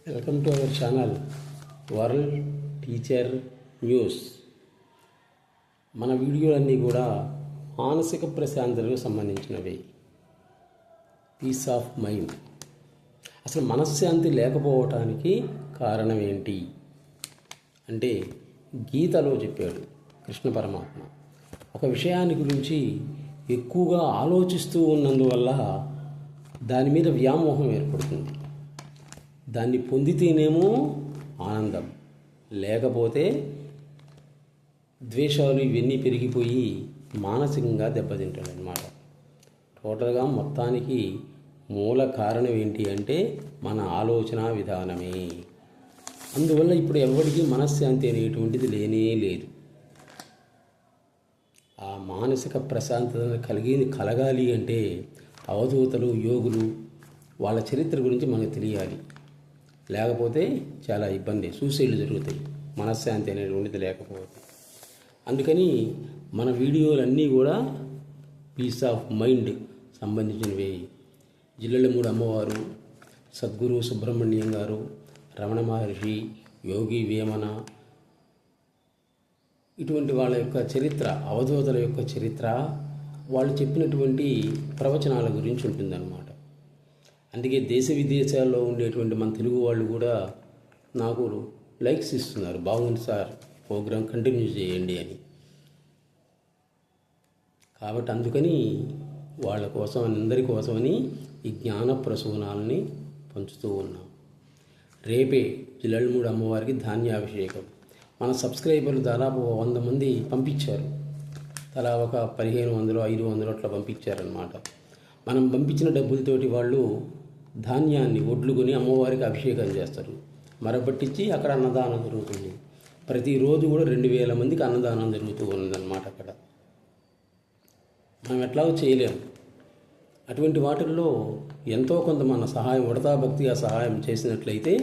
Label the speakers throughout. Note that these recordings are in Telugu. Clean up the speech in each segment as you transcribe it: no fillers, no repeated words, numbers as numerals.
Speaker 1: Welcome to our channel world teacher news. మన వీడియోలన్నీ కూడా మానసిక ప్రశాంతతకు సంబంధించినవి. Peace of mind. అసలు మనశ్శాంతి లేకపోవటానికి కారణం ఏంటి అంటే గీతలో చెప్పాడు కృష్ణ పరమాత్మ. ఒక విషయాన్ని గురించి ఎక్కువగా ఆలోచిస్తూ ఉన్నందువల్ల దాని మీద వ్యామోహం ఏర్పడుతుంది. దాన్ని పొందితేనేమో ఆనందం, లేకపోతే ద్వేషాలు ఇవన్నీ పెరిగిపోయి మానసికంగా దెబ్బతింటాడు అన్నమాట. టోటల్గా మొత్తానికి మూల కారణం ఏంటి అంటే మన ఆలోచన విధానమే. అందువల్ల ఇప్పుడు ఎవరికి మనశ్శాంతి అనేటువంటిది లేనే లేదు. ఆ మానసిక ప్రశాంతత కలగాలి అంటే అవధూతలు, యోగులు, వాళ్ళ చరిత్ర గురించి మనకు తెలియాలి. లేకపోతే చాలా ఇబ్బంది, సూసైడ్లు జరుగుతాయి మనశ్శాంతి అనేటువంటిది లేకపోతే. అందుకని మన వీడియోలన్నీ కూడా పీస్ ఆఫ్ మైండ్ సంబంధించినవి. జిల్లెళ్ళమూడి అమ్మవారు, సద్గురు సుబ్రహ్మణ్యం గారు, రమణ మహర్షి, యోగి వేమన, ఇటువంటి వాళ్ళ యొక్క చరిత్ర, అవధూతల యొక్క చరిత్ర, వాళ్ళు చెప్పినటువంటి ప్రవచనాల గురించి ఉంటుందన్నమాట. అందుకే దేశ విదేశాల్లో ఉండేటువంటి మన తెలుగు వాళ్ళు కూడా నాకు లైక్స్ ఇస్తున్నారు, బాగుంది సార్ ప్రోగ్రాం కంటిన్యూ చేయండి అని. కాబట్టి అందుకని వాళ్ళ కోసం, అందరి కోసమని ఈ జ్ఞాన ప్రసూనాలని పంచుతూ ఉన్నాం. రేపే జిల్లెళ్ళమూడి అమ్మవారికి ధాన్యాభిషేకం. మన సబ్స్క్రైబర్లు దాదాపు 100 మంది పంపించారు. తలా ఒక 1500, 500 అట్లా పంపించారనమాట. మనం పంపించిన డబ్బులతోటి వాళ్ళు ధాన్యాన్ని ఒడ్లుకొని అమ్మవారికి అభిషేకం చేస్తారు. మరపట్టించి అక్కడ అన్నదానం జరుగుతుంది. ప్రతిరోజు కూడా 2000 మందికి అన్నదానం జరుగుతూ ఉన్నదన్నమాట. అక్కడ మనం ఎట్లాగో చేయలేము. అటువంటి వాటిల్లో ఎంతో కొంత మన సహాయం, ఉడతాభక్తిగా సహాయం చేసినట్లయితే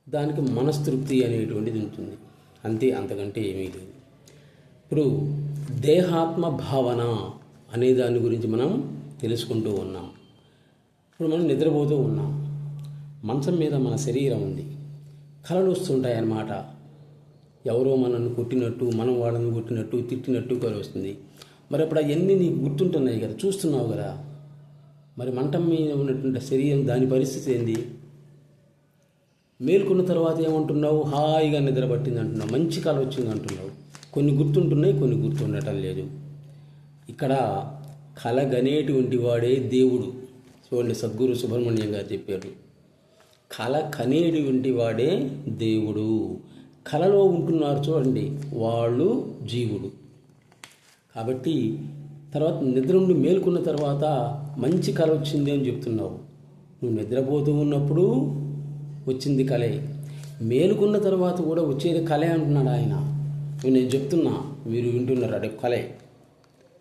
Speaker 1: దానికి మనస్తృప్తి అనేటువంటిది ఉంటుంది. అంతే, అంతకంటే ఏమీ లేదు. ఇప్పుడు దేహాత్మ భావన అనే దాని గురించి మనం తెలుసుకుంటూ ఉన్నాం. ఇప్పుడు మనం నిద్రపోతూ ఉన్నాం. మంచం మీద మన శరీరం ఉంది. కలలు వస్తుంటాయి అన్నమాట. ఎవరో మనల్ని కొట్టినట్టు, మనం వాళ్ళని కొట్టినట్టు, తిట్టినట్టు కల వస్తుంది. మరి అప్పుడు అవన్నీ నీకు గుర్తుంటున్నాయి కదా, చూస్తున్నావు కదా. మరి మంటం మీద ఉన్నటువంటి శరీరం, దాని పరిస్థితి ఏంది? మేల్కొన్న తర్వాత ఏమంటున్నావు? హాయిగా నిద్ర పట్టింది అంటున్నావు, మంచి కల వచ్చింది అంటున్నావు. కొన్ని గుర్తుంటున్నాయి, కొన్ని గుర్తుండటం లేదు. ఇక్కడ కలగనేటువంటి వాడే దేవుడు. చూడండి, సద్గురు సుబ్రహ్మణ్యం గారు చెప్పారు, కల కనేటువంటి వాడే దేవుడు. కలలో ఉంటున్నారు చూడండి, వాళ్ళు జీవుడు. కాబట్టి తర్వాత నిద్ర నుండి మేల్కొన్న తర్వాత మంచి కల వచ్చింది అని చెప్తున్నావు. నువ్వు నిద్రపోతూ ఉన్నప్పుడు వచ్చింది కలే, మేలుకున్న తర్వాత కూడా వచ్చేది కలే అంటున్నాడు ఆయన. నేను చెప్తున్నా, మీరు వింటున్నారు, అదే కలే.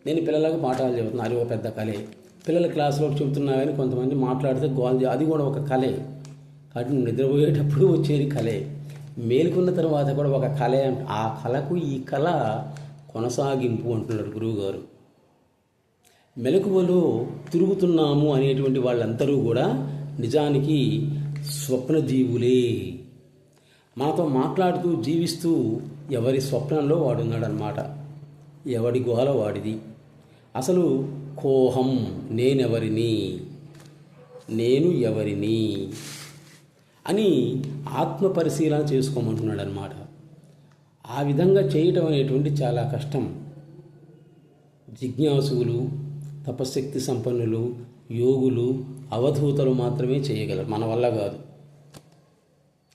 Speaker 1: నేను పిల్లలకు పాఠాలు చెబుతున్నా, అది ఒక పెద్ద కలే. పిల్లల క్లాసులో చెబుతున్నా కానీ కొంతమంది మాట్లాడితే గోల్, అది కూడా ఒక కలే. కాబట్టి నువ్వు నిద్రపోయేటప్పుడు వచ్చేది కలే, మేలుకున్న తర్వాత కూడా ఒక కలే. ఆ కళకు ఈ కళ కొనసాగింపు అంటున్నాడు గురువుగారు. మెలకువలో తిరుగుతున్నాము అనేటువంటి వాళ్ళందరూ కూడా నిజానికి స్వప్నజీవులే. మనతో మాట్లాడుతూ జీవిస్తూ ఎవరి స్వప్నంలో వాడున్నాడనమాట. ఎవడి గుహల వాడిది. అసలు కోహం, నేనెవరిని, నేను ఎవరిని అని ఆత్మ పరిశీలన చేసుకోమంటున్నాడు అనమాట. ఆ విధంగా చేయటం అనేటువంటి చాలా కష్టం. జిజ్ఞాసులు, తపశక్తి సంపన్నులు, యోగులు, అవధూతలు మాత్రమే చేయగలరు, మన వల్ల కాదు.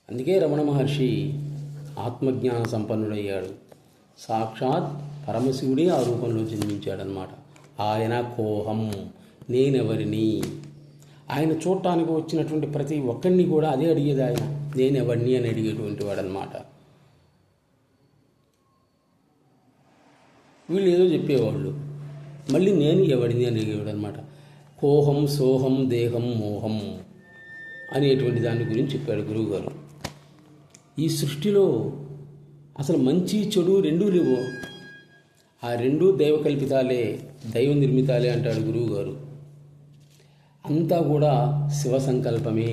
Speaker 1: అందుకే రమణ మహర్షి ఆత్మజ్ఞాన సంపన్నుడయ్యాడు. సాక్షాత్ పరమశివుడే ఆ రూపంలో జన్మించాడనమాట. ఆయన కోహం, నేనెవరిని. ఆయన చూడటానికి వచ్చినటువంటి ప్రతి ఒక్కరిని కూడా అదే అడిగేది ఆయన, నేనెవరిని అని అడిగేటువంటి వాడనమాట. వీళ్ళు ఏదో చెప్పేవాళ్ళు, మళ్ళీ నేను ఎవరిని అని అడిగేవాడు అనమాట. కోహం, సోహం, దేహం, మోహం అనేటువంటి దాని గురించి చెప్పాడు గురువుగారు. ఈ సృష్టిలో అసలు మంచి చెడు రెండూ లేవు. ఆ రెండూ దైవ కల్పితాలే, దైవ నిర్మితాలే అంటాడు గురువుగారు. అంతా కూడా శివ సంకల్పమే.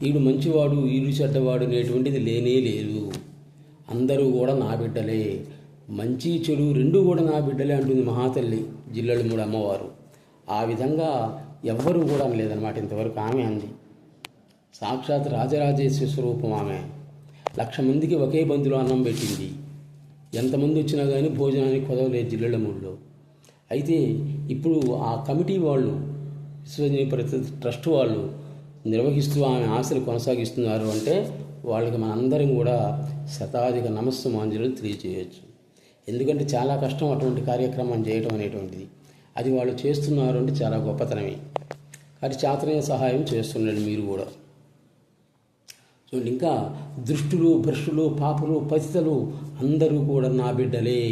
Speaker 1: ఈడు మంచివాడు ఈడు చెడ్డవాడు అనేటువంటిది లేనే లేదు. అందరూ కూడా నా బిడ్డలే, మంచి చెడు రెండు కూడా నా బిడ్డలే అంటుంది మహాతల్లి జిల్లెళ్ళమూడి అమ్మవారు. ఆ విధంగా ఎవ్వరూ కూడా లేదన్నమాట. ఇంతవరకు ఆమె అంది. సాక్షాత్ రాజరాజేశ్వరి స్వరూపం ఆమె. 1,00,000 మందికి ఒకే బంతిలో అన్నం పెట్టింది. ఎంతమంది వచ్చినా కానీ భోజనానికి కుదవలేదు జిల్లెళ్ళమూడిలో. అయితే ఇప్పుడు ఆ కమిటీ వాళ్ళు, విశ్వజనీయ పరిస్థితి ట్రస్ట్ వాళ్ళు నిర్వహిస్తూ ఆమె ఆశలు కొనసాగిస్తున్నారు అంటే వాళ్ళకి మనందరం కూడా శతాధిక నమస్సుమాంజలు తెలియజేయచ్చు. ఎందుకంటే చాలా కష్టం అటువంటి కార్యక్రమం చేయటం అనేటువంటిది. అది వాళ్ళు చేస్తున్నారు అంటే చాలా గొప్పతనమే. కాబట్టి చాతుర్య సహాయం చేస్తున్నాడు మీరు కూడా. చూడండి, ఇంకా దుష్టులు భ్రష్టులు పాపులు పతితలు అందరూ కూడా నా బిడ్డలే.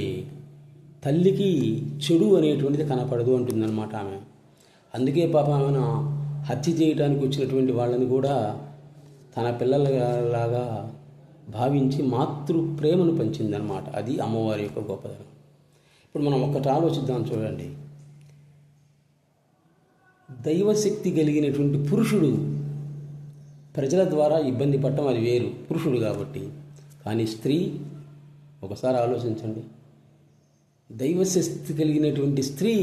Speaker 1: తల్లికి చెడు అనేటువంటిది కనపడదు అంటుందన్నమాట ఆమె. అందుకే పాప ఆమెను హత్య చేయడానికి వచ్చినటువంటి వాళ్ళని కూడా తన పిల్లలలాగా భావించి మాతృ ప్రేమను పంచిందనమాట. అది అమ్మవారి యొక్క గొప్పదనం. ఇప్పుడు మనం ఒక్కటి ఆలోచిద్దాం. చూడండి, దైవశక్తి కలిగినటువంటి పురుషుడు ప్రజల ద్వారా ఇబ్బంది పడటం అది వేరు, పురుషుడు కాబట్టి. కానీ స్త్రీ, ఒకసారి ఆలోచించండి, దైవశక్తి కలిగినటువంటి స్త్రీ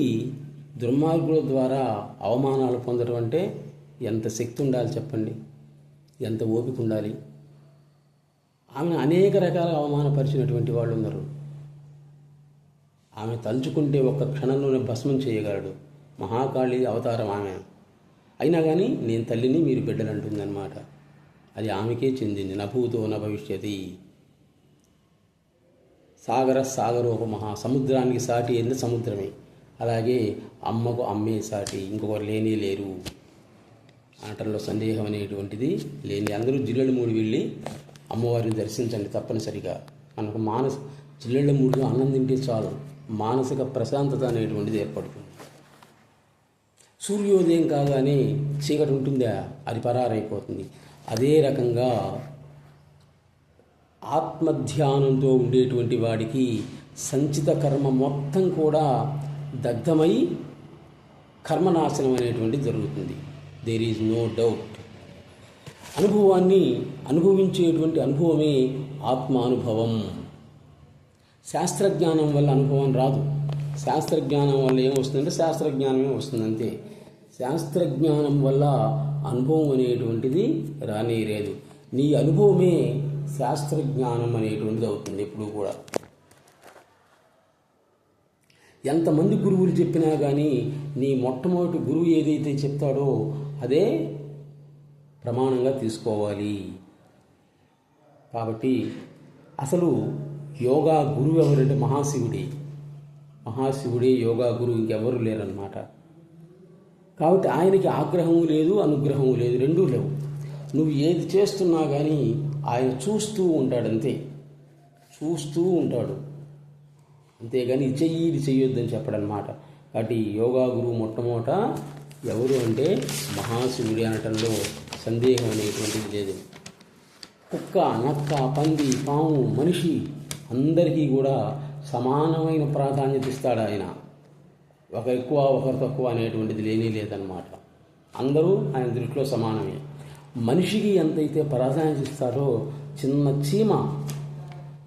Speaker 1: దుర్మార్గుల ద్వారా అవమానాలు పొందడం అంటే ఎంత శక్తి ఉండాలి చెప్పండి, ఎంత ఓపిక ఉండాలి. ఆమెను అనేక రకాలుగా అవమానపరిచినటువంటి వాళ్ళు ఉన్నారు. ఆమె తలుచుకుంటే ఒక్క క్షణంలోనే భస్మం చేయగలడు. మహాకాళి అవతారం ఆమె. అయినా కానీ నేను తల్లిని మీరు బిడ్డలు అంటుందన్నమాట. అది ఆమెకే చెందింది. నభూతో న భవిష్యతి. సాగరోపమహ, సముద్రానికి సాటి ఏంది సముద్రమే. అలాగే అమ్మకు అమ్మే సాటి, ఇంకొకరు లేనే లేరు అనటంలో సందేహం అనేటువంటిది లేని. అందరూ జిల్లెళ్ళమూడి వెళ్ళి అమ్మవారిని దర్శించండి తప్పనిసరిగా. మనకు జిల్లెళ్ళమూడిలో అన్నం తింటే చాలు, మానసిక ప్రశాంతత అనేటువంటిది ఏర్పడుతుంది. సూర్యోదయం కాగానే చీకటి ఉంటుందా, అది పరారైపోతుంది. అదే రకంగా ఆత్మధ్యానంతో ఉండేటువంటి వాడికి సంచిత కర్మ మొత్తం కూడా దగ్ధమై కర్మనాశనం అనేటువంటిది జరుగుతుంది. There is no doubt. అనుభవాన్ని అనుభవించేటువంటి అనుభవమే ఆత్మానుభవం. శాస్త్రజ్ఞానం వల్ల అనుభవం రాదు. శాస్త్రజ్ఞానం వల్ల ఏమొస్తుందంటే శాస్త్రజ్ఞానమే వస్తుంది అంతే. శాస్త్రజ్ఞానం వల్ల అనుభవం అనేటువంటిది రానేలేదు. నీ అనుభవమే శాస్త్రజ్ఞానం అనేటువంటిది అవుతుంది ఎప్పుడు కూడా. ఎంతమంది గురువులు చెప్పినా కానీ నీ మొట్టమొదటి గురువు ఏదైతే చెప్తాడో అదే ప్రమాణంగా తీసుకోవాలి. కాబట్టి అసలు యోగా గురువు ఎవరంటే మహాశివుడే యోగా గురువు, ఇంకెవరు లేరన్నమాట. కాబట్టి ఆయనకి ఆగ్రహము లేదు, అనుగ్రహము లేదు, రెండూ లేవు. నువ్వు ఏది చేస్తున్నా కానీ ఆయన చూస్తూ ఉంటాడంతే, చూస్తూ ఉంటాడు. అంతేగాని ఇది చెయ్యి ఇది చెయ్యొద్దని చెప్పడనమాట. కాబట్టి యోగా గురువు మొట్టమొదట ఎవరు అంటే మహాశివుడి అనటంలో సందేహం అనేటువంటిది లేదు. కుక్క, నక్క, పంది, పాము, మనిషి అందరికీ కూడా సమానమైన ప్రాధాన్యత ఇస్తాడు ఆయన. ఒకరు ఎక్కువ ఒకరు తక్కువ అనేటువంటిది లేనే లేదన్నమాట. అందరూ ఆయన దృష్టిలో సమానమే. మనిషికి ఎంతైతే ప్రాధాన్యత ఇస్తాడో చిన్న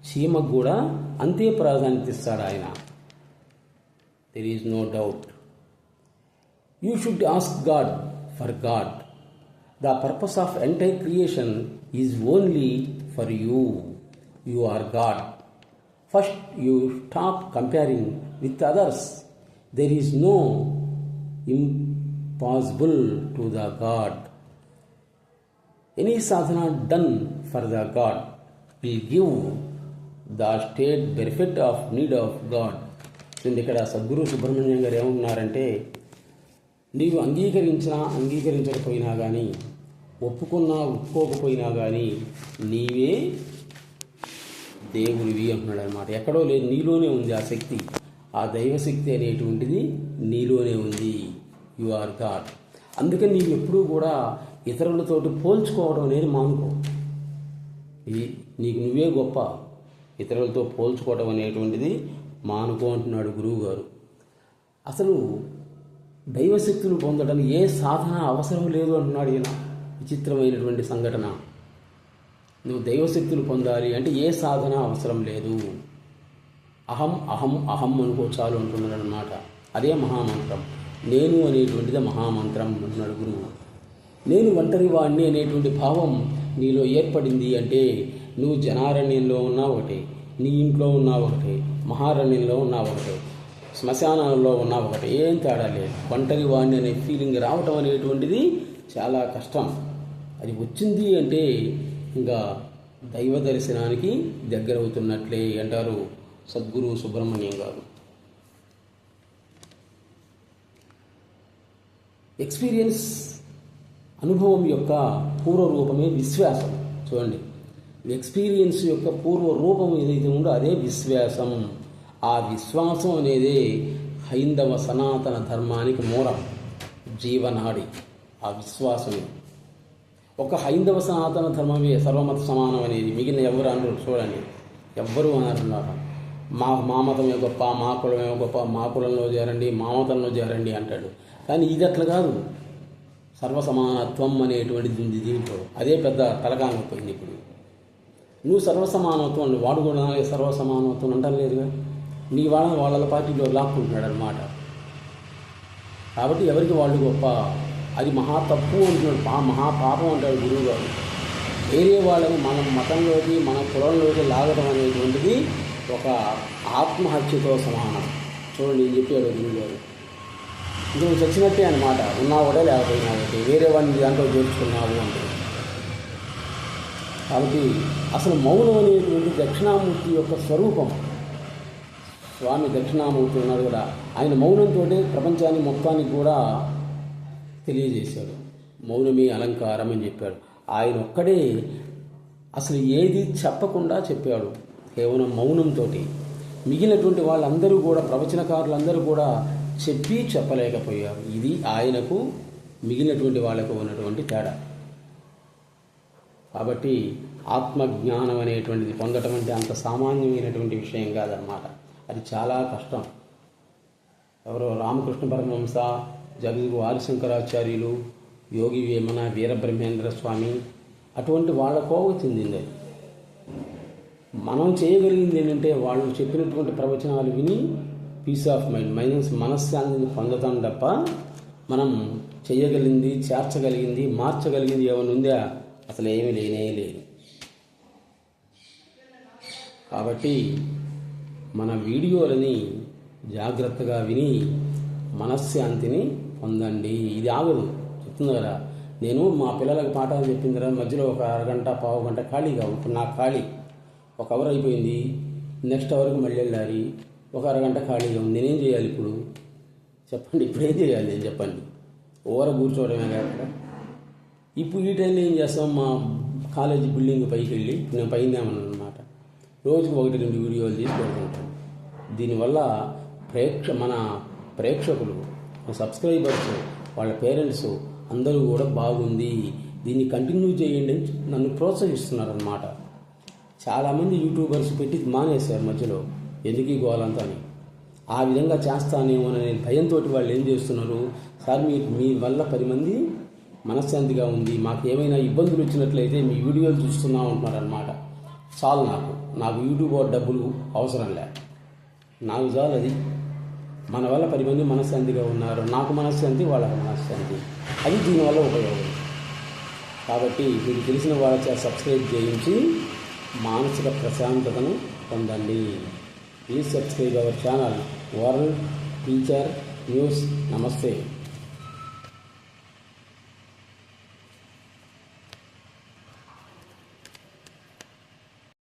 Speaker 1: చీమకు కూడా అంతే ప్రాధాన్యత ఇస్తాడు ఆయన. There is no doubt. You should ask God for God. The purpose of entire creation is only for you. You are God. First you stop comparing with others. There is no impossible to the God. Any sadhana done for the God will give the state benefit of need of God. ఇక్కడ సద్గురు సుబ్రహ్మణ్యం గారు ఏమంటున్నారంటే, నీవు అంగీకరించకపోయినా కానీ, ఒప్పుకోకపోయినా కానీ నీవే దేవుడివి అంటున్నాడు అనమాట. ఎక్కడో లేదు, నీలోనే ఉంది ఆ శక్తి. ఆ దైవశక్తి అనేటువంటిది నీలోనే ఉంది. You are God. అందుకని నీవు ఎప్పుడూ కూడా ఇతరులతోటి పోల్చుకోవడం అనేది మానుకో. నీకు నువ్వే గొప్ప, ఇతరులతో పోల్చుకోవడం అనేటువంటిది మానుకో అంటున్నాడు గురువు గారు. అసలు దైవశక్తులు పొందడానికి ఏ సాధన అవసరం లేదు అంటున్నాడు ఈయన. విచిత్రమైనటువంటి సంఘటన. నువ్వు దైవశక్తులు పొందాలి అంటే ఏ సాధన అవసరం లేదు. అహం అహం అహం అనుకో చాలు అంటున్నాడు అన్నమాట. అదే మహామంత్రం. నేను అనేటువంటిది మహామంత్రం అంటున్నాడు గురువు. నేను ఒంటరి వాడిని అనేటువంటి భావం నీలో ఏర్పడింది అంటే నువ్వు జనారణ్యంలో ఉన్నా ఒకటే, నీ ఇంట్లో ఉన్నా ఒకటే, మహారణ్యంలో ఉన్నా ఒకటే, శ్మశానంలో ఉన్నా ఒకటే, ఏం తేడా లేదు. ఒంటరి వాడిని అనే ఫీలింగ్ రావటం అనేటువంటిది చాలా కష్టం. అది వచ్చింది అంటే ఇంకా దైవ దర్శనానికి దగ్గర అవుతున్నట్లే అంటారు సద్గురు సుబ్రహ్మణ్యం గారు. ఎక్స్పీరియన్స్, అనుభవం యొక్క పూర్వ రూపమే విశ్వాసం. చూడండి, ఎక్స్పీరియన్స్ యొక్క పూర్వ రూపం ఏదైతే ఉందో అదే విశ్వాసం. ఆ విశ్వాసం అనేది హైందవ సనాతన ధర్మానికి మూలం, జీవనాడి. ఆ విశ్వాసమే ఒక హైందవ సనాతన ధర్మమే సర్వమత సమానం అనేది. మిగిలిన ఎవరు అనరు. చూడండి, ఎవ్వరూ అనరున్నారు మా మతమే గొప్ప, మా కులమే గొప్ప, మా కులంలో చేరండి, మా మతంలో చేరండి అంటాడు. కానీ ఇది అట్లా కాదు. సర్వసమానత్వం అనేటువంటిది ఉంది దీంట్లో. అదే పెద్ద తలకాంగపోయింది ఇప్పుడు. నువ్వు సర్వసమానత్వం, వాడు కూడా సర్వసమానత్వం అంటాను లేదుగా. నీ వాళ్ళ పార్టీలో లాక్కుంటున్నాడు అనమాట. కాబట్టి ఎవరికి వాళ్ళు గొప్ప, అది మహా తప్పు అంటున్నాడు, మహా పాపం అంటాడు గురువు గారు. వేరే వాళ్ళని మన మతంలోకి మన కులంలోకి లాగడం అనేటువంటిది ఒక ఆత్మహత్యతో సమానం. చూడండి ఏం చెప్పాడు గురువు గారు. నువ్వు చచ్చినట్టే అనమాట, ఉన్నావుడే లేకపోయినా ఒకటి, వేరే వాడిని దాంట్లో చేర్చుకున్నావు అంటే. కాబట్టి అసలు మౌనం అనేటువంటి దక్షిణామూర్తి యొక్క స్వరూపం. స్వామి దక్షిణామూర్తి ఉన్నాడు కూడా, ఆయన మౌనంతో ప్రపంచాన్ని మొత్తానికి కూడా తెలియజేశాడు. మౌనమే అలంకారం అని చెప్పాడు. ఆయన ఒక్కడే అసలు ఏది చెప్పకుండా చెప్పాడు, కేవలం మౌనంతో. మిగిలినటువంటి వాళ్ళందరూ కూడా, ప్రవచనకారులందరూ కూడా చెప్పి చెప్పలేకపోయారు. ఇది ఆయనకు మిగిలినటువంటి వాళ్ళకు ఉన్నటువంటి తేడా. కాబట్టి ఆత్మజ్ఞానం అనేటువంటిది పొందటం అంటే అంత సామాన్యమైనటువంటి విషయం కాదన్నమాట. అది చాలా కష్టం. ఎవరో రామకృష్ణ పరమహంస, జగద్గురు ఆదిశంకరాచార్యులు, యోగి వేమన, వీరబ్రహ్మేంద్ర స్వామి, అటువంటి వాళ్ళ కోవ చెందింది. మనం చేయగలిగింది ఏంటంటే వాళ్ళు చెప్పినటువంటి ప్రవచనాలు విని పీస్ ఆఫ్ మైండ్, మనశ్శాంతిని పొందటం తప్ప మనం చేయగలిగింది, చేర్చగలిగింది, మార్చగలిగింది ఏమైనా ఉందా? అసలు ఏమీ లేనే లేదు. కాబట్టి మన వీడియోలని జాగ్రత్తగా విని మనశ్శాంతిని పొందండి. ఇది ఆగదు, చెప్తుంది కదా. నేను మా పిల్లలకు పాఠాలు చెప్పిన తర్వాత మధ్యలో ఒక అరగంట పావు గంట ఖాళీగా ఉంటుంది. నాకు ఖాళీ ఒక అవర్ అయిపోయింది, నెక్స్ట్ అవర్కి మళ్ళీ వెళ్ళాలి, ఒక అరగంట ఖాళీగా ఉంది. నేనేం చేయాలి ఇప్పుడు చెప్పండి? ఇప్పుడు ఏం చేయాలి నేను చెప్పండి? ఓవర కూర్చోవడమే కాకుండా ఇప్పుడు ఈ టైంలో ఏం చేస్తాం? మా కాలేజీ బిల్డింగ్ పైకి వెళ్ళి, నేను పైందామని అనమాట, రోజుకు 1-2 వీడియోలు తీసి పెడుతుంటాను. దీనివల్ల మన ప్రేక్షకులు, సబ్స్క్రైబర్స్, వాళ్ళ పేరెంట్స్ అందరూ కూడా బాగుంది, దీన్ని కంటిన్యూ చేయండి అని నన్ను ప్రోత్సహిస్తున్నారన్నమాట. చాలామంది యూట్యూబర్స్ పెట్టి మానేశారు మధ్యలో, ఎందుకు ఈ గోలంతా అని. ఆ విధంగా చేస్తానేమోననే భయంతో వాళ్ళు ఏం చేస్తున్నారు? సార్ మీ వల్ల 10 మంది మనశ్శాంతిగా ఉంది, మాకు ఏమైనా ఇబ్బందులు వచ్చినట్లయితే మీ వీడియోలు చూస్తున్నాం అంటున్నారనమాట. చాలు, నాకు యూట్యూబ్ డబ్బులు అవసరం లే, నాకు చాలు. అది మన వల్ల 10 మంది మనశ్శాంతిగా ఉన్నారు, నాకు మనశ్శాంతి, వాళ్ళకి మనశ్శాంతి, అది దీనివల్ల ఉపయోగం. కాబట్టి మీకు తెలిసిన వాళ్ళ సబ్స్క్రైబ్ చేయించి మానసిక ప్రశాంతతను పొందండి. Please subscribe our channel world teacher news. నమస్తే.